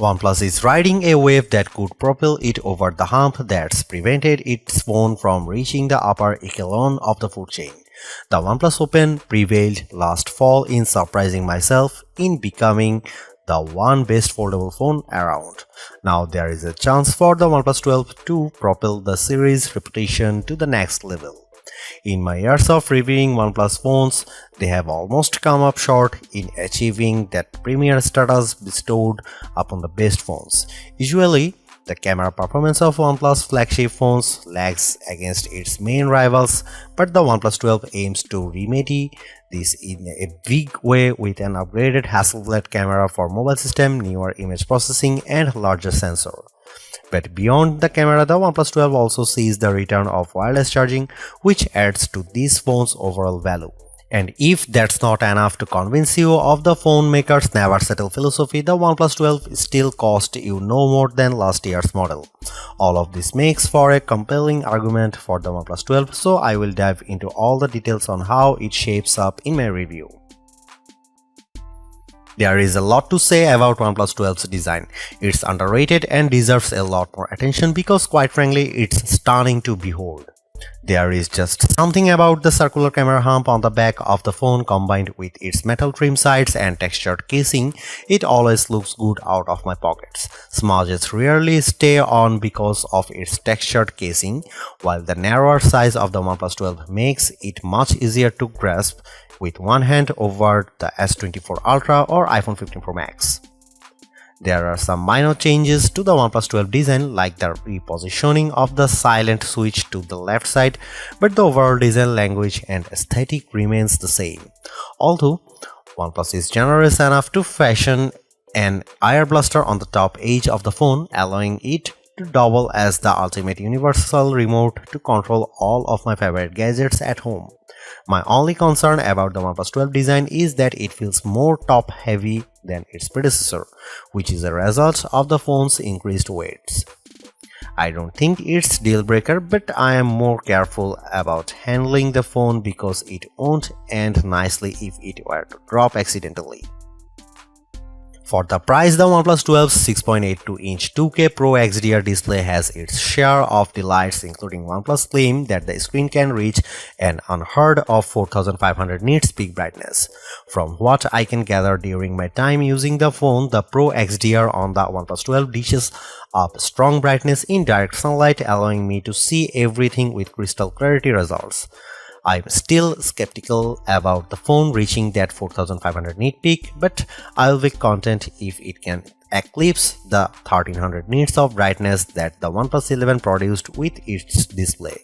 OnePlus is riding a wave that could propel it over the hump that's prevented its phone from reaching the upper echelon of the food chain. The OnePlus Open prevailed last fall in surprising myself in becoming the one best foldable phone around. Now there is a chance for the OnePlus 12 to propel the series' reputation to the next level. In my years of reviewing OnePlus phones, they have almost come up short in achieving that premier status bestowed upon the best phones. Usually, the camera performance of OnePlus flagship phones lags against its main rivals, but the OnePlus 12 aims to remedy this in a big way with an upgraded Hasselblad camera for mobile system, newer image processing, and larger sensor. But beyond the camera, the OnePlus 12 also sees the return of wireless charging, which adds to this phone's overall value. And if that's not enough to convince you of the phone maker's never settle philosophy, the OnePlus 12 still cost you no more than last year's model. All of this makes for a compelling argument for the OnePlus 12, so I will dive into all the details on how it shapes up in my review. There is a lot to say about OnePlus 12's design. It's underrated and deserves a lot more attention because quite frankly it's stunning to behold. There is just something about the circular camera hump on the back of the phone combined with its metal trim sides and textured casing, it always looks good out of my pockets. Smudges rarely stay on because of its textured casing, while the narrower size of the OnePlus 12 makes it much easier to grasp with one hand over the S24 Ultra or iPhone 15 Pro Max. There are some minor changes to the OnePlus 12 design like the repositioning of the silent switch to the left side, but the overall design language and aesthetic remains the same. Although OnePlus is generous enough to fashion an air blaster on the top edge of the phone, allowing it to double as the ultimate universal remote to control all of my favorite gadgets at home. My only concern about the OnePlus 12 design is that it feels more top-heavy than its predecessor, which is a result of the phone's increased weights. I don't think it's deal-breaker, but I am more careful about handling the phone because it won't end nicely if it were to drop accidentally. For the price, the OnePlus 12's 6.82-inch 2K Pro XDR display has its share of delights, including OnePlus' claim that the screen can reach an unheard of 4500 nits peak brightness. From what I can gather during my time using the phone, the Pro XDR on the OnePlus 12 dishes up strong brightness in direct sunlight, allowing me to see everything with crystal clarity results. I'm still skeptical about the phone reaching that 4500 nit peak, but I'll be content if it can eclipse the 1300 nits of brightness that the OnePlus 11 produced with its display.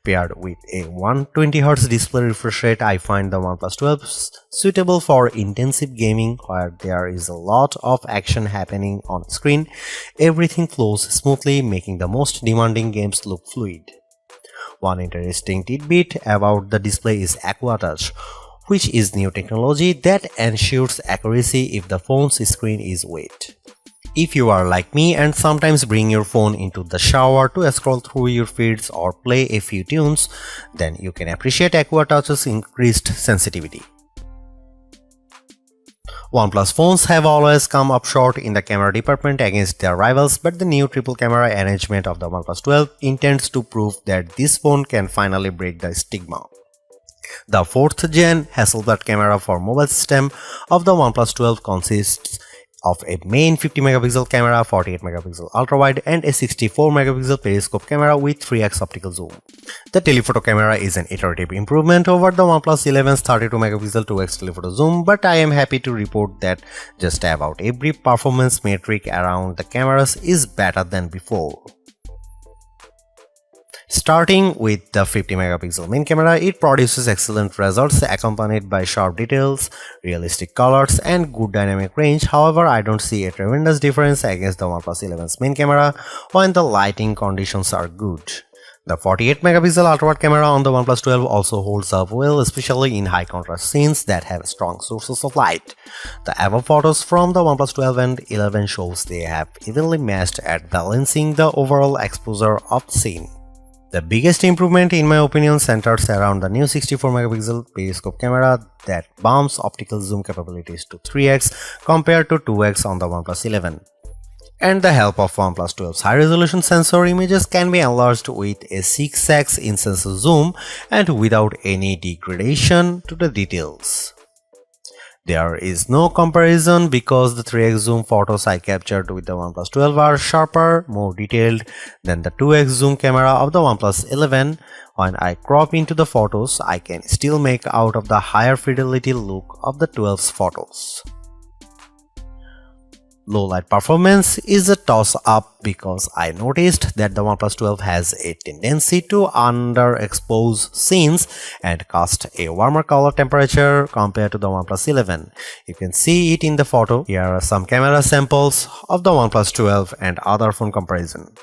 Paired with a 120Hz display refresh rate, I find the OnePlus 12 suitable for intensive gaming where there is a lot of action happening on screen. Everything flows smoothly, making the most demanding games look fluid. One interesting tidbit about the display is Aqua Touch, which is new technology that ensures accuracy if the phone's screen is wet. If you are like me and sometimes bring your phone into the shower to scroll through your feeds or play a few tunes, then you can appreciate Aqua Touch's increased sensitivity. OnePlus phones have always come up short in the camera department against their rivals, but the new triple camera arrangement of the OnePlus 12 intends to prove that this phone can finally break the stigma. The 4th gen Hasselblad camera for mobile system of the OnePlus 12 consists of a main 50MP camera, 48MP ultrawide, and a 64MP periscope camera with 3x optical zoom. The telephoto camera is an iterative improvement over the OnePlus 11's 32MP 2x telephoto zoom, but I am happy to report that just about every performance metric around the cameras is better than before. Starting with the 50MP main camera, it produces excellent results accompanied by sharp details, realistic colors, and good dynamic range. However, I don't see a tremendous difference against the OnePlus 11's main camera when the lighting conditions are good. The 48MP ultrawide camera on the OnePlus 12 also holds up well, especially in high contrast scenes that have strong sources of light. The above photos from the OnePlus 12 and 11 shows they have evenly matched at balancing the overall exposure of the scene. The biggest improvement in my opinion centers around the new 64MP periscope camera that bumps optical zoom capabilities to 3x compared to 2x on the OnePlus 11. And the help of OnePlus 12's high-resolution sensor, images can be enlarged with a 6x in-sensor zoom and without any degradation to the details. There is no comparison because the 3x zoom photos I captured with the OnePlus 12 are sharper, more detailed than the 2x zoom camera of the OnePlus 11. When I crop into the photos, I can still make out of the higher fidelity look of the 12's photos. Low light performance is a toss-up because I noticed that the OnePlus 12 has a tendency to underexpose scenes and cast a warmer color temperature compared to the OnePlus 11. You can see it in the photo. Here are some camera samples of the OnePlus 12 and other phone comparison.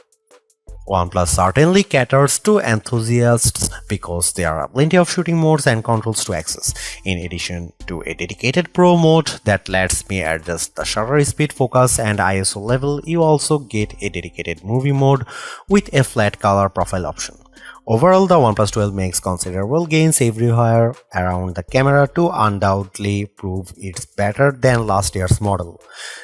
OnePlus certainly caters to enthusiasts because there are plenty of shooting modes and controls to access. In addition to a dedicated Pro mode that lets me adjust the shutter speed, focus and ISO level, you also get a dedicated movie mode with a flat color profile option. Overall, the OnePlus 12 makes considerable gains everywhere around the camera to undoubtedly prove it's better than last year's model.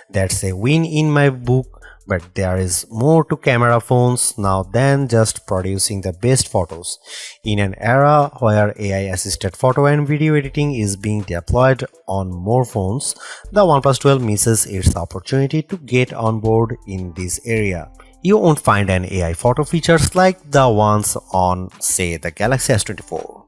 That's a win in my book. But there is more to camera phones now than just producing the best photos. In an era where AI-assisted photo and video editing is being deployed on more phones, the OnePlus 12 misses its opportunity to get on board in this area. You won't find an AI photo features like the ones on, say, the Galaxy S24.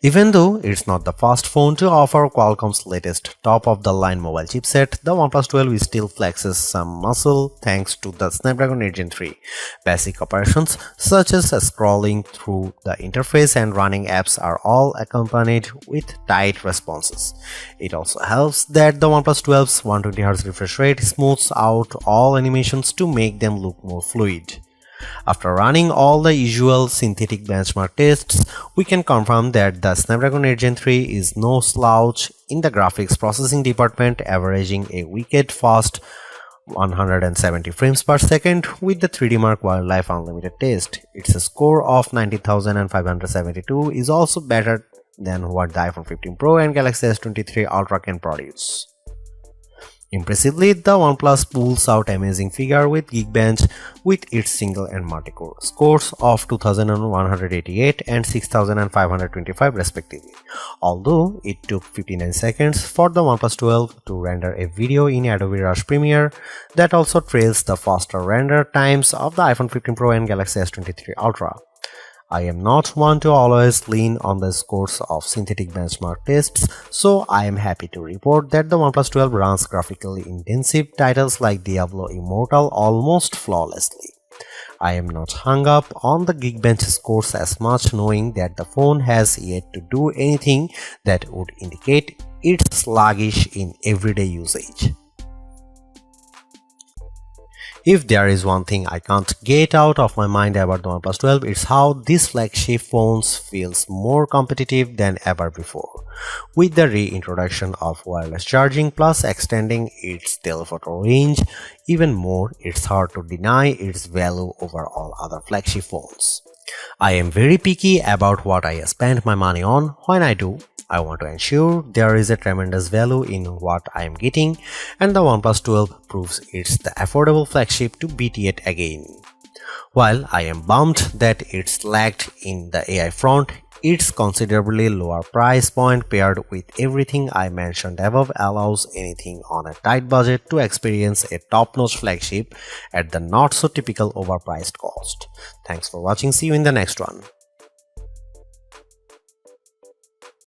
Even though it's not the first phone to offer Qualcomm's latest top-of-the-line mobile chipset, the OnePlus 12 still flexes some muscle thanks to the Snapdragon 8 Gen 3. Basic operations such as scrolling through the interface and running apps are all accompanied with tight responses. It also helps that the OnePlus 12's 120Hz refresh rate smooths out all animations to make them look more fluid. After running all the usual synthetic benchmark tests, we can confirm that the Snapdragon 8 Gen 3 is no slouch in the graphics processing department, averaging a wicked fast 170 frames per second with the 3D Mark Wildlife Unlimited test. Its score of 90,572 is also better than what the iPhone 15 Pro and Galaxy S23 Ultra can produce. Impressively, the OnePlus pulls out amazing figure with Geekbench with its single and multi-core scores of 2188 and 6525 respectively. Although it took 59 seconds for the OnePlus 12 to render a video in Adobe Rush Premiere, that also trails the faster render times of the iPhone 15 Pro and Galaxy S23 Ultra. I am not one to always lean on the scores of synthetic benchmark tests, so I am happy to report that the OnePlus 12 runs graphically intensive titles like Diablo Immortal almost flawlessly. I am not hung up on the Geekbench scores as much, knowing that the phone has yet to do anything that would indicate it's sluggish in everyday usage. If there is one thing I can't get out of my mind about the OnePlus 12, it's how this flagship phone feels more competitive than ever before. With the reintroduction of wireless charging plus extending its telephoto range even more, it's hard to deny its value over all other flagship phones. I am very picky about what I spend my money on. When I do, I want to ensure there is a tremendous value in what I am getting, and the OnePlus 12 proves it's the affordable flagship to beat yet again. While I am bummed that it's lagged in the AI front, its considerably lower price point paired with everything I mentioned above allows anything on a tight budget to experience a top-notch flagship at the not-so-typical overpriced cost. Thanks for watching. See you in the next one.